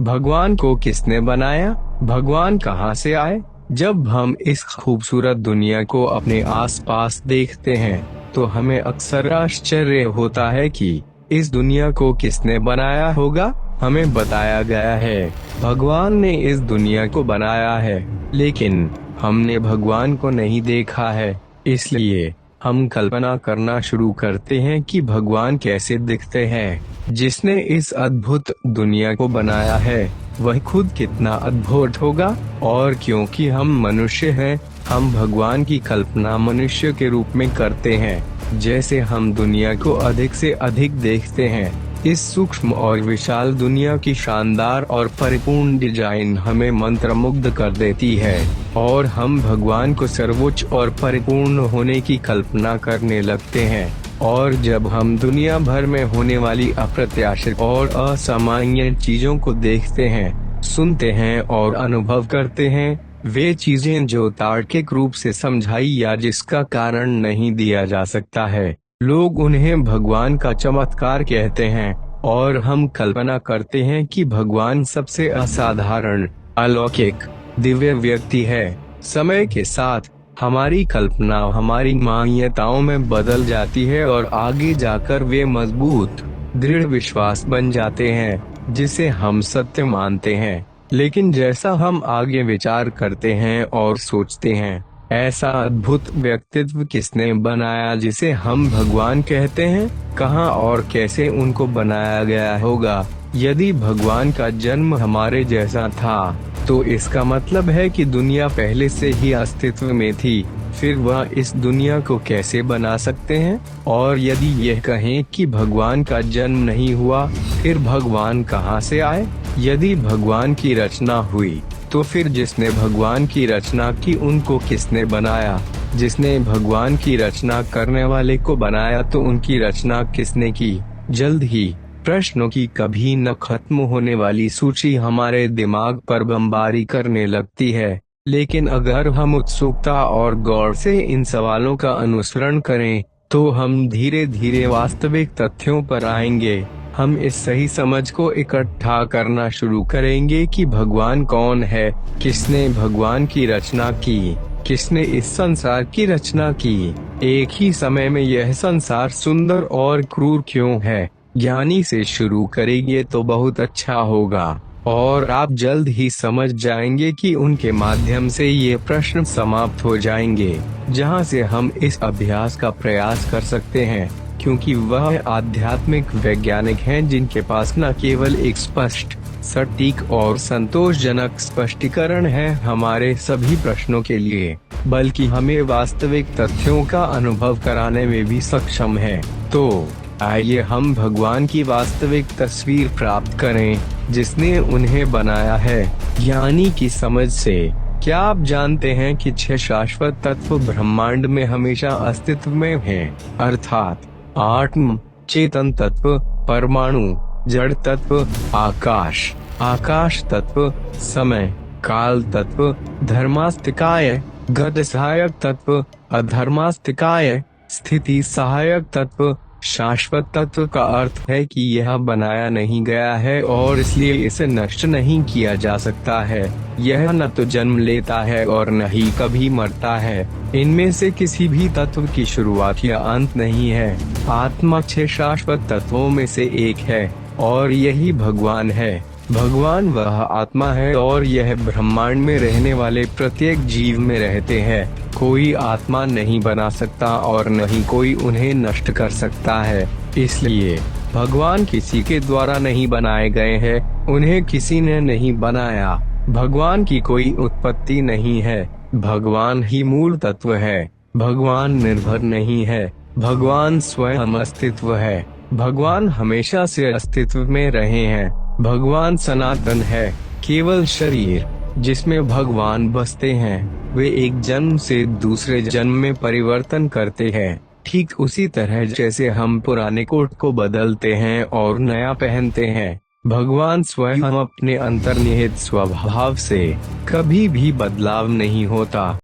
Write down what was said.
भगवान को किसने बनाया? भगवान कहाँ से आए? जब हम इस खूबसूरत दुनिया को अपने आसपास देखते हैं तो हमें अक्सर आश्चर्य होता है कि इस दुनिया को किसने बनाया होगा। हमें बताया गया है भगवान ने इस दुनिया को बनाया है, लेकिन हमने भगवान को नहीं देखा है। इसलिए हम कल्पना करना शुरू करते हैं कि भगवान कैसे दिखते हैं। जिसने इस अद्भुत दुनिया को बनाया है वह खुद कितना अद्भुत होगा। और क्योंकि हम मनुष्य हैं, हम भगवान की कल्पना मनुष्य के रूप में करते हैं। जैसे हम दुनिया को अधिक से अधिक देखते हैं, इस सूक्ष्म और विशाल दुनिया की शानदार और परिपूर्ण डिजाइन हमें मंत्रमुग्ध कर देती है और हम भगवान को सर्वोच्च और परिपूर्ण होने की कल्पना करने लगते हैं। और जब हम दुनिया भर में होने वाली अप्रत्याशित और असामान्य चीजों को देखते हैं, सुनते हैं और अनुभव करते हैं, वे चीजें जो तार्किक रूप से समझाई या जिसका कारण नहीं दिया जा सकता है, लोग उन्हें भगवान का चमत्कार कहते हैं। और हम कल्पना करते हैं कि भगवान सबसे असाधारण, अलौकिक, दिव्य व्यक्ति है। समय के साथ हमारी कल्पना हमारी मान्यताओं में बदल जाती है और आगे जाकर वे मजबूत, दृढ़ विश्वास बन जाते हैं जिसे हम सत्य मानते हैं। लेकिन जैसा हम आगे विचार करते हैं और सोचते हैं, ऐसा अद्भुत व्यक्तित्व किसने बनाया जिसे हम भगवान कहते हैं? कहाँ और कैसे उनको बनाया गया होगा? यदि भगवान का जन्म हमारे जैसा था तो इसका मतलब है कि दुनिया पहले से ही अस्तित्व में थी। फिर वह इस दुनिया को कैसे बना सकते हैं? और यदि यह कहें कि भगवान का जन्म नहीं हुआ, फिर भगवान कहाँ से आए? यदि भगवान की रचना हुई तो फिर जिसने भगवान की रचना की उनको किसने बनाया? जिसने भगवान की रचना करने वाले को बनाया तो उनकी रचना किसने की? जल्द ही प्रश्नों की कभी न खत्म होने वाली सूची हमारे दिमाग पर बमबारी करने लगती है। लेकिन अगर हम उत्सुकता और गौर से इन सवालों का अनुसरण करें तो हम धीरे धीरे वास्तविक तथ्यों पर आएंगे। हम इस सही समझ को इकट्ठा करना शुरू करेंगे कि भगवान कौन है, किसने भगवान की रचना की, किसने इस संसार की रचना की। एक ही समय में यह संसार सुंदर और क्रूर क्यों है? ज्ञानी से शुरू करेंगे तो बहुत अच्छा होगा और आप जल्द ही समझ जाएंगे कि उनके माध्यम से ये प्रश्न समाप्त हो जाएंगे, जहां से हम इस अभ्यास का प्रयास कर सकते हैं। क्योंकि वह आध्यात्मिक वैज्ञानिक हैं जिनके पास न केवल एक स्पष्ट, सटीक और संतोषजनक स्पष्टीकरण है हमारे सभी प्रश्नों के लिए, बल्कि हमें वास्तविक तथ्यों का अनुभव कराने में भी सक्षम है। तो आइए हम भगवान की वास्तविक तस्वीर प्राप्त करें जिसने उन्हें बनाया है, ज्ञानी की समझ से। क्या आप जानते हैं कि 6 शाश्वत तत्व ब्रह्मांड में हमेशा अस्तित्व में हैं? अर्थात आत्म, चेतन तत्व, परमाणु, जड़ तत्व, आकाश, आकाश तत्व, समय, काल तत्व, धर्मास्तिकाय, गति सहायक तत्व, अधर्मास्तिकाय, स्थिति सहायक तत्व। शाश्वत तत्व का अर्थ है कि यह बनाया नहीं गया है और इसलिए इसे नष्ट नहीं किया जा सकता है। यह न तो जन्म लेता है और न ही कभी मरता है। इनमें से किसी भी तत्व की शुरुआत या अंत नहीं है। आत्मा 6 शाश्वत तत्वों में से एक है और यही भगवान है। भगवान वह आत्मा है और यह ब्रह्मांड में रहने वाले प्रत्येक जीव में रहते हैं। कोई आत्मा नहीं बना सकता और न ही कोई उन्हें नष्ट कर सकता है। इसलिए भगवान किसी के द्वारा नहीं बनाए गए हैं, उन्हें किसी ने नहीं बनाया। भगवान की कोई उत्पत्ति नहीं है, भगवान ही मूल तत्व है। भगवान निर्भर नहीं है, भगवान स्वयं अस्तित्व है। भगवान हमेशा से अस्तित्व में रहे हैं। भगवान सनातन है। केवल शरीर जिसमें भगवान बसते हैं वे एक जन्म से दूसरे जन्म में परिवर्तन करते हैं। ठीक उसी तरह जैसे हम पुराने कोट को बदलते हैं और नया पहनते हैं, भगवान स्वयं अपने अंतर्निहित स्वभाव से कभी भी बदलाव नहीं होता।